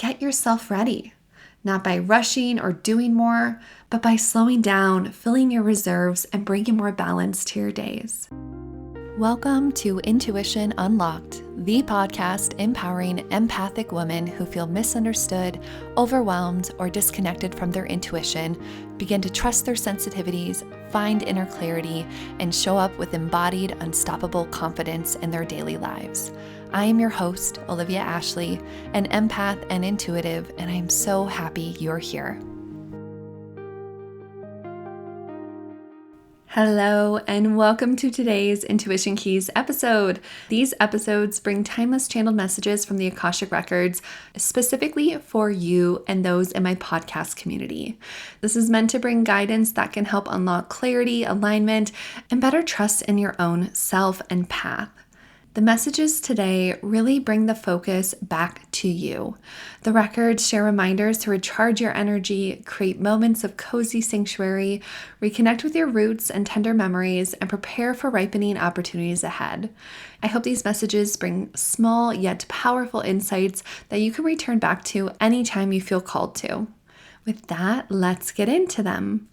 get yourself ready. Not by rushing or doing more, but by slowing down, filling your reserves, and bringing more balance to your days. Welcome to Intuition Unlocked, the podcast empowering empathic women who feel misunderstood, overwhelmed, or disconnected from their intuition, begin to trust their sensitivities, find inner clarity, and show up with embodied, unstoppable confidence in their daily lives. I am your host, Olivia Ashley, an empath and intuitive, and I am so happy you're here. Hello, and welcome to today's Intuition Keys episode. These episodes bring timeless channeled messages from the Akashic Records, specifically for you and those in my podcast community. This is meant to bring guidance that can help unlock clarity, alignment, and better trust in your own self and path. The messages today really bring the focus back to you. The records share reminders to recharge your energy, create moments of cozy sanctuary, reconnect with your roots and tender memories, and prepare for ripening opportunities ahead. I hope these messages bring small yet powerful insights that you can return back to anytime you feel called to. With that, let's get into them.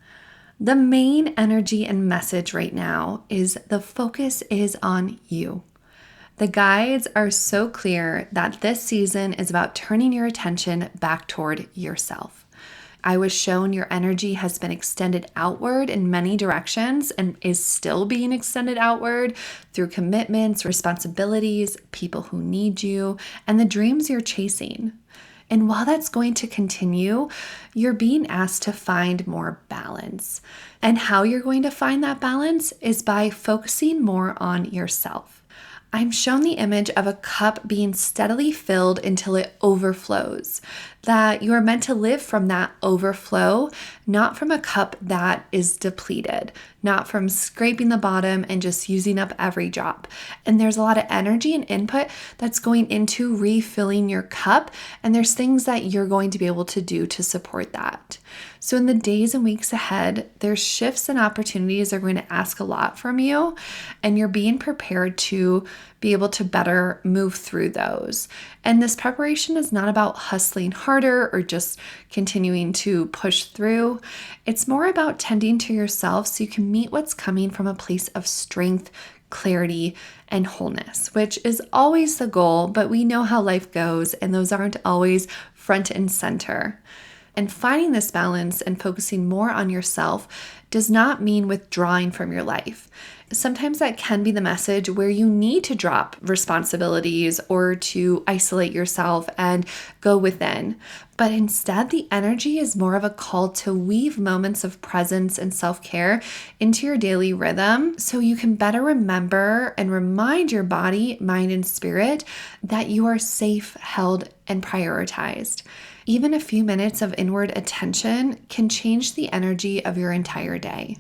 The main energy and message right now is the focus is on you. The guides are so clear that this season is about turning your attention back toward yourself. I was shown your energy has been extended outward in many directions and is still being extended outward through commitments, responsibilities, people who need you, and the dreams you're chasing. And while that's going to continue, you're being asked to find more balance. And how you're going to find that balance is by focusing more on yourself. I'm shown the image of a cup being steadily filled until it overflows, that you are meant to live from that overflow, not from a cup that is depleted, not from scraping the bottom and just using up every drop. And there's a lot of energy and input that's going into refilling your cup, and there's things that you're going to be able to do to support that. So in the days and weeks ahead, there's shifts and opportunities that are going to ask a lot from you, and you're being prepared to be able to better move through those. And this preparation is not about hustling harder or just continuing to push through. It's more about tending to yourself so you can meet what's coming from a place of strength, clarity, and wholeness, which is always the goal, but we know how life goes, and those aren't always front and center. And finding this balance and focusing more on yourself does not mean withdrawing from your life. Sometimes that can be the message where you need to drop responsibilities or to isolate yourself and go within. But instead, the energy is more of a call to weave moments of presence and self-care into your daily rhythm so you can better remember and remind your body, mind, and spirit that you are safe, held, and prioritized. Even a few minutes of inward attention can change the energy of your entire day.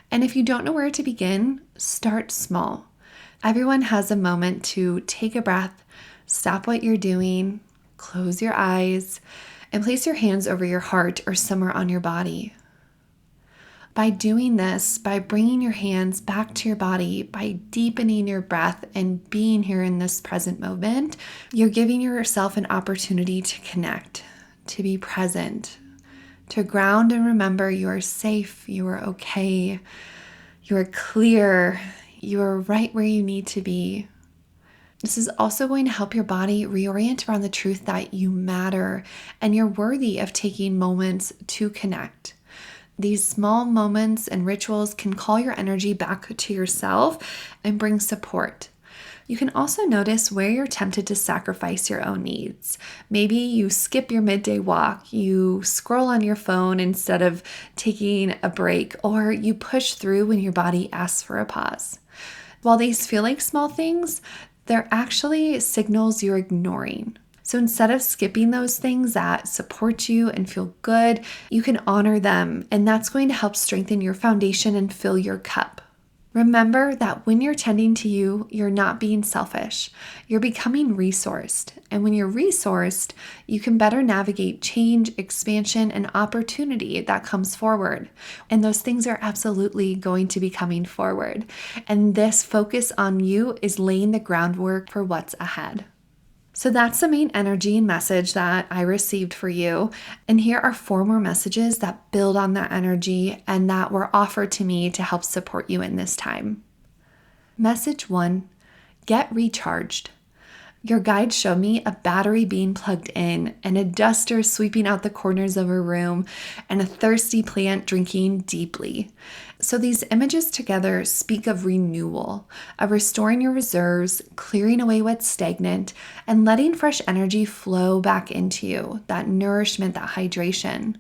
And if you don't know where to begin, start small. Everyone has a moment to take a breath, stop what you're doing, close your eyes, and place your hands over your heart or somewhere on your body. By doing this, by bringing your hands back to your body, by deepening your breath and being here in this present moment, you're giving yourself an opportunity to connect, to be present, to ground and remember you are safe, you are okay, you are clear, you are right where you need to be. This is also going to help your body reorient around the truth that you matter and you're worthy of taking moments to connect. These small moments and rituals can call your energy back to yourself and bring support. You can also notice where you're tempted to sacrifice your own needs. Maybe you skip your midday walk, you scroll on your phone instead of taking a break, or you push through when your body asks for a pause. While these feel like small things, they're actually signals you're ignoring. So instead of skipping those things that support you and feel good, you can honor them, and that's going to help strengthen your foundation and fill your cup. Remember that when you're tending to you, you're not being selfish. You're becoming resourced. And when you're resourced, you can better navigate change, expansion, and opportunity that comes forward. And those things are absolutely going to be coming forward. And this focus on you is laying the groundwork for what's ahead. So that's the main energy and message that I received for you. And here are 4 more messages that build on that energy and that were offered to me to help support you in this time. Message 1, get recharged. Your guides show me a battery being plugged in and a duster sweeping out the corners of a room and a thirsty plant drinking deeply. So these images together speak of renewal, of restoring your reserves, clearing away what's stagnant, and letting fresh energy flow back into you, that nourishment, that hydration.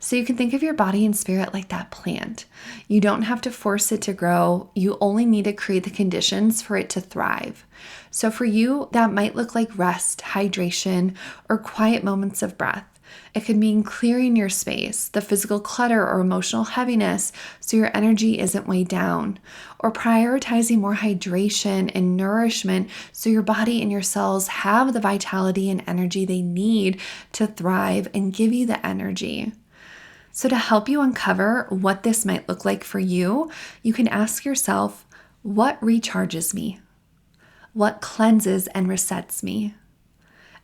So you can think of your body and spirit like that plant. You don't have to force it to grow. You only need to create the conditions for it to thrive. So for you, that might look like rest, hydration, or quiet moments of breath. It could mean clearing your space, the physical clutter or emotional heaviness, so your energy isn't weighed down, or prioritizing more hydration and nourishment so your body and your cells have the vitality and energy they need to thrive and give you the energy. So to help you uncover what this might look like for you, you can ask yourself, what recharges me? What cleanses and resets me?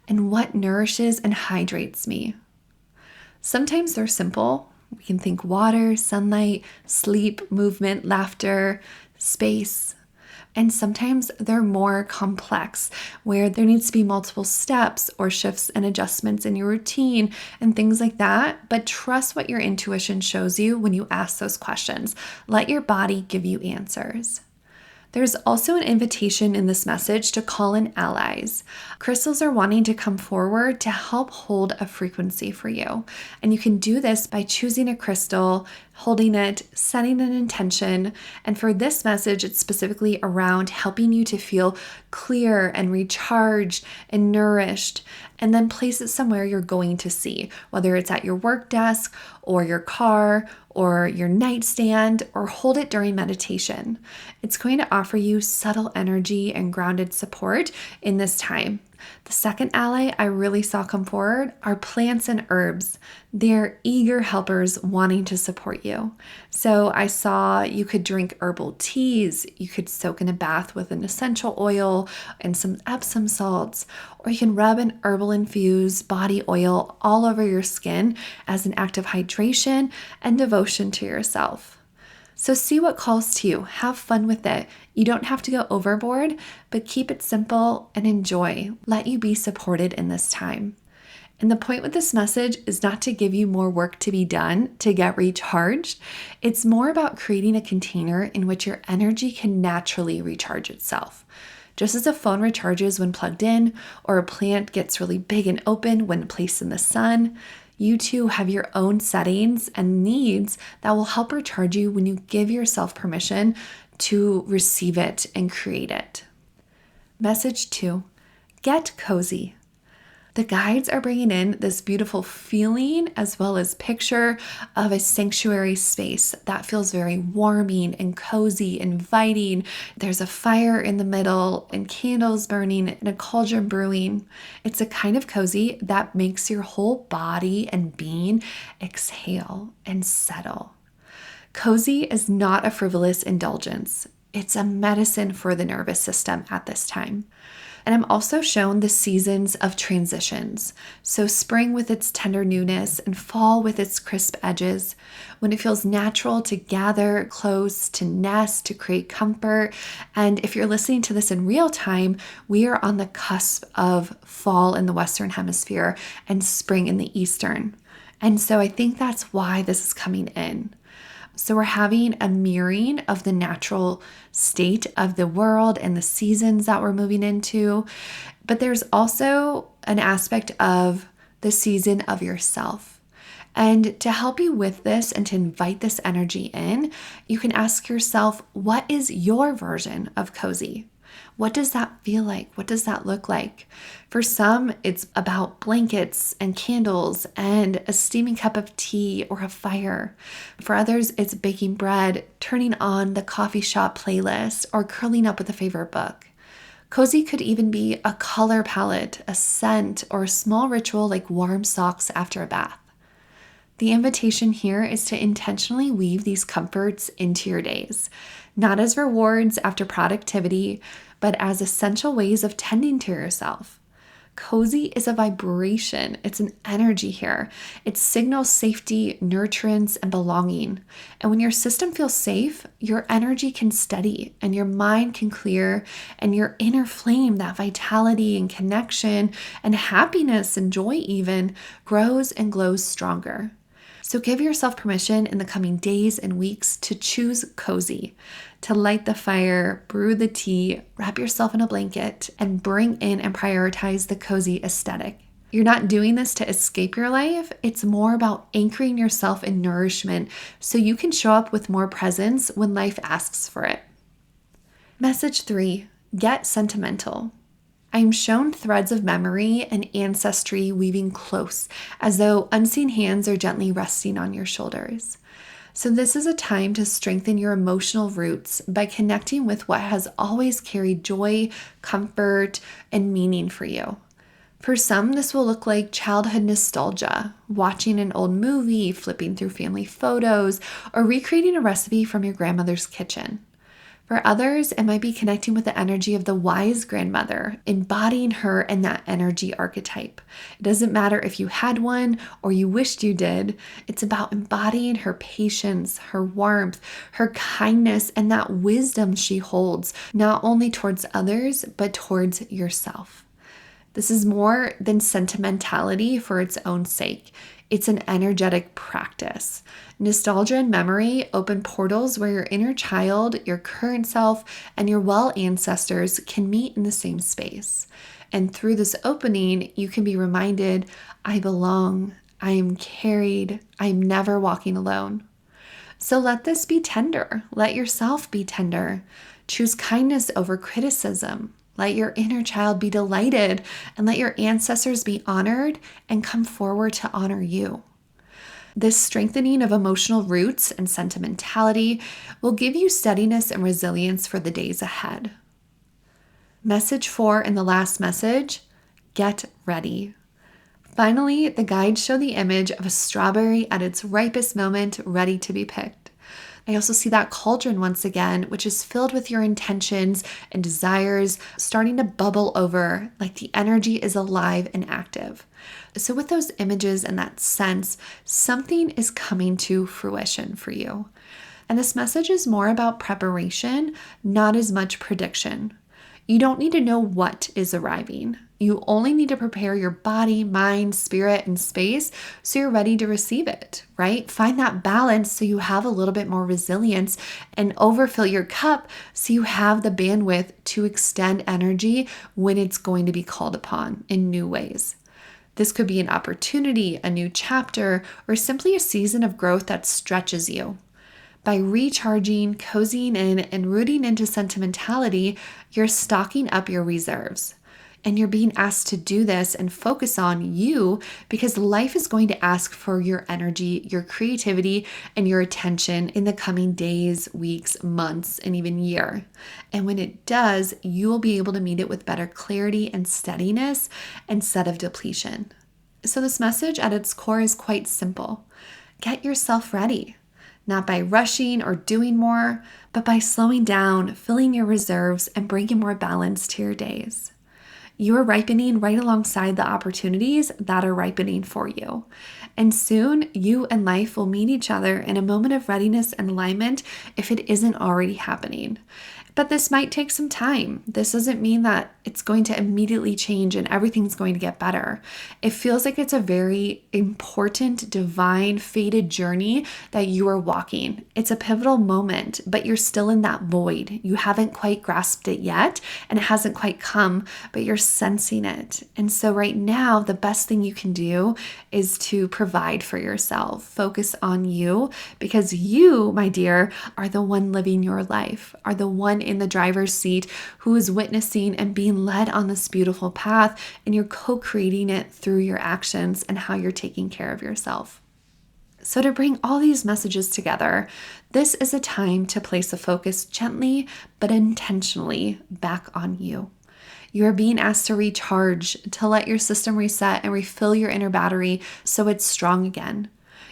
And what nourishes and hydrates me? Sometimes they're simple. We can think water, sunlight, sleep, movement, laughter, space. And sometimes they're more complex, where there needs to be multiple steps or shifts and adjustments in your routine and things like that. But trust what your intuition shows you when you ask those questions. Let your body give you answers. There's also an invitation in this message to call in allies. Crystals are wanting to come forward to help hold a frequency for you. And you can do this by choosing a crystal, holding it, setting an intention. And for this message, it's specifically around helping you to feel clear and recharged and nourished. And then place it somewhere you're going to see, whether it's at your work desk or your car or your nightstand, or hold it during meditation. It's going to offer you subtle energy and grounded support in this time. The second ally I really saw come forward are plants and herbs. They're eager helpers wanting to support you. So I saw you could drink herbal teas, you could soak in a bath with an essential oil and some Epsom salts, or you can rub an herbal infused body oil all over your skin as an act of hydration and devotion to yourself. So see what calls to you. Have fun with it. You don't have to go overboard, but keep it simple and enjoy. Let you be supported in this time. And the point with this message is not to give you more work to be done to get recharged. It's more about creating a container in which your energy can naturally recharge itself. Just as a phone recharges when plugged in, or a plant gets really big and open when placed in the sun, you too have your own settings and needs that will help recharge you when you give yourself permission to receive it and create it. Message 2, get cozy. The guides are bringing in this beautiful feeling as well as picture of a sanctuary space that feels very warming and cozy, inviting. There's a fire in the middle and candles burning and a cauldron brewing. It's a kind of cozy that makes your whole body and being exhale and settle. Cozy is not a frivolous indulgence. It's a medicine for the nervous system at this time. And I'm also shown the seasons of transitions. So spring with its tender newness and fall with its crisp edges, when it feels natural to gather close, to nest, to create comfort. And if you're listening to this in real time, we are on the cusp of fall in the Western Hemisphere and spring in the Eastern. And so I think that's why this is coming in. So we're having a mirroring of the natural state of the world and the seasons that we're moving into. But there's also an aspect of the season of yourself. And to help you with this and to invite this energy in, you can ask yourself, what is your version of cozy? What does that feel like? What does that look like? For some, it's about blankets and candles and a steaming cup of tea or a fire. For others, it's baking bread, turning on the coffee shop playlist, or curling up with a favorite book. Cozy could even be a color palette, a scent, or a small ritual like warm socks after a bath. The invitation here is to intentionally weave these comforts into your days, not as rewards after productivity, but as essential ways of tending to yourself. Cozy is a vibration. It's an energy here. It signals safety, nurturance, and belonging. And when your system feels safe, your energy can steady and your mind can clear and your inner flame, that vitality and connection and happiness and joy even, grows and glows stronger. So give yourself permission in the coming days and weeks to choose cozy, to light the fire, brew the tea, wrap yourself in a blanket, and bring in and prioritize the cozy aesthetic. You're not doing this to escape your life. It's more about anchoring yourself in nourishment so you can show up with more presence when life asks for it. Message 3, get sentimental. I am shown threads of memory and ancestry weaving close, as though unseen hands are gently resting on your shoulders. So this is a time to strengthen your emotional roots by connecting with what has always carried joy, comfort, and meaning for you. For some, this will look like childhood nostalgia, watching an old movie, flipping through family photos, or recreating a recipe from your grandmother's kitchen. For others, it might be connecting with the energy of the wise grandmother, embodying her in that energy archetype. It doesn't matter if you had one or you wished you did. It's about embodying her patience, her warmth, her kindness, and that wisdom she holds, not only towards others, but towards yourself. This is more than sentimentality for its own sake. It's an energetic practice. Nostalgia and memory open portals where your inner child, your current self, and your well ancestors can meet in the same space. And through this opening, you can be reminded, I belong, I am carried, I am never walking alone. So let this be tender. Let yourself be tender. Choose kindness over criticism. Let your inner child be delighted and let your ancestors be honored and come forward to honor you. This strengthening of emotional roots and sentimentality will give you steadiness and resilience for the days ahead. Message 4 and the last message, get ready. Finally, the guides show the image of a strawberry at its ripest moment, ready to be picked. I also see that cauldron once again, which is filled with your intentions and desires starting to bubble over like the energy is alive and active. So with those images and that sense, something is coming to fruition for you. And this message is more about preparation, not as much prediction. You don't need to know what is arriving. You only need to prepare your body, mind, spirit, and space so you're ready to receive it, right? Find that balance so you have a little bit more resilience and overfill your cup so you have the bandwidth to extend energy when it's going to be called upon in new ways. This could be an opportunity, a new chapter, or simply a season of growth that stretches you. By recharging, cozying in, and rooting into sentimentality, you're stocking up your reserves. And you're being asked to do this and focus on you because life is going to ask for your energy, your creativity, and your attention in the coming days, weeks, months, and even year. And when it does, you will be able to meet it with better clarity and steadiness instead of depletion. So this message at its core is quite simple. Get yourself ready. Not by rushing or doing more, but by slowing down, filling your reserves, and bringing more balance to your days. You are ripening right alongside the opportunities that are ripening for you. And soon, you and life will meet each other in a moment of readiness and alignment if it isn't already happening. But this might take some time. This doesn't mean that it's going to immediately change and everything's going to get better. It feels like it's a very important, divine, fated journey that you are walking. It's a pivotal moment, but you're still in that void. You haven't quite grasped it yet, and it hasn't quite come, but you're sensing it. And so right now, the best thing you can do is to provide for yourself. Focus on you, because you, my dear, are the one living your life, are the one in the driver's seat who is witnessing and being led on this beautiful path, and you're co-creating it through your actions and how you're taking care of yourself. So to bring all these messages together, this is a time to place a focus gently but intentionally back on you. You are being asked to recharge, to let your system reset and refill your inner battery so it's strong again.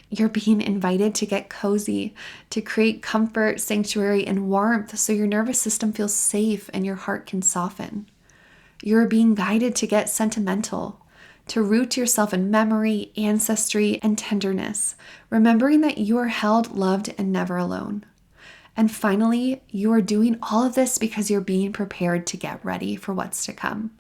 You're being invited to get cozy, to create comfort, sanctuary, and warmth so your nervous system feels safe and your heart can soften. You're being guided to get sentimental, to root yourself in memory, ancestry, and tenderness, remembering that you are held, loved, and never alone. And finally, you are doing all of this because you're being prepared to get ready for what's to come.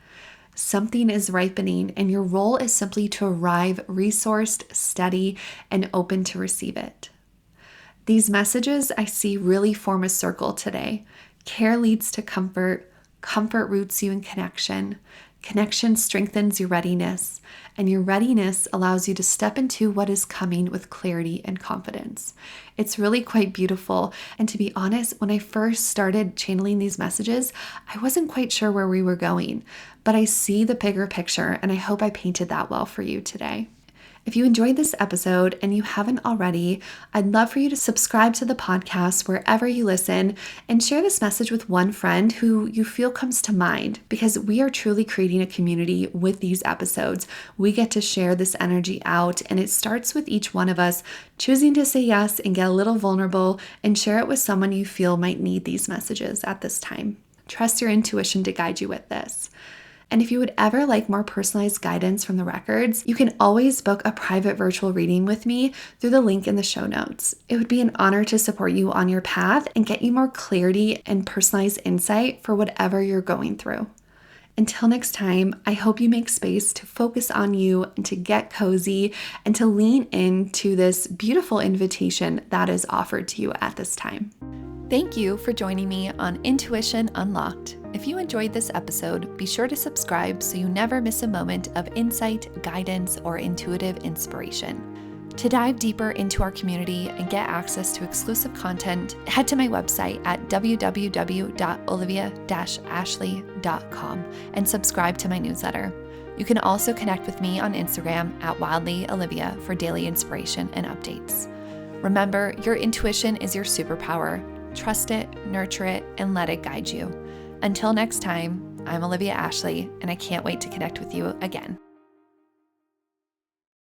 Something is ripening, and your role is simply to arrive resourced, steady, and open to receive it. These messages I see really form a circle today. Care leads to comfort, comfort roots you in connection, connection strengthens your readiness, and your readiness allows you to step into what is coming with clarity and confidence. It's really quite beautiful. And to be honest, when I first started channeling these messages, I wasn't quite sure where we were going, but I see the bigger picture, and I hope I painted that well for you today. If you enjoyed this episode and you haven't already, I'd love for you to subscribe to the podcast wherever you listen and share this message with one friend who you feel comes to mind, because we are truly creating a community with these episodes. We get to share this energy out, and it starts with each one of us choosing to say yes and get a little vulnerable and share it with someone you feel might need these messages at this time. Trust your intuition to guide you with this. And if you would ever like more personalized guidance from the records, you can always book a private virtual reading with me through the link in the show notes. It would be an honor to support you on your path and get you more clarity and personalized insight for whatever you're going through. Until next time, I hope you make space to focus on you and to get cozy and to lean into this beautiful invitation that is offered to you at this time. Thank you for joining me on Intuition Unlocked. If you enjoyed this episode, be sure to subscribe so you never miss a moment of insight, guidance, or intuitive inspiration. To dive deeper into our community and get access to exclusive content, head to my website at www.olivia-ashley.com and subscribe to my newsletter. You can also connect with me on Instagram at wildlyolivia for daily inspiration and updates. Remember, your intuition is your superpower. Trust it, nurture it, and let it guide you. Until next time, I'm Olivia Ashley, and I can't wait to connect with you again.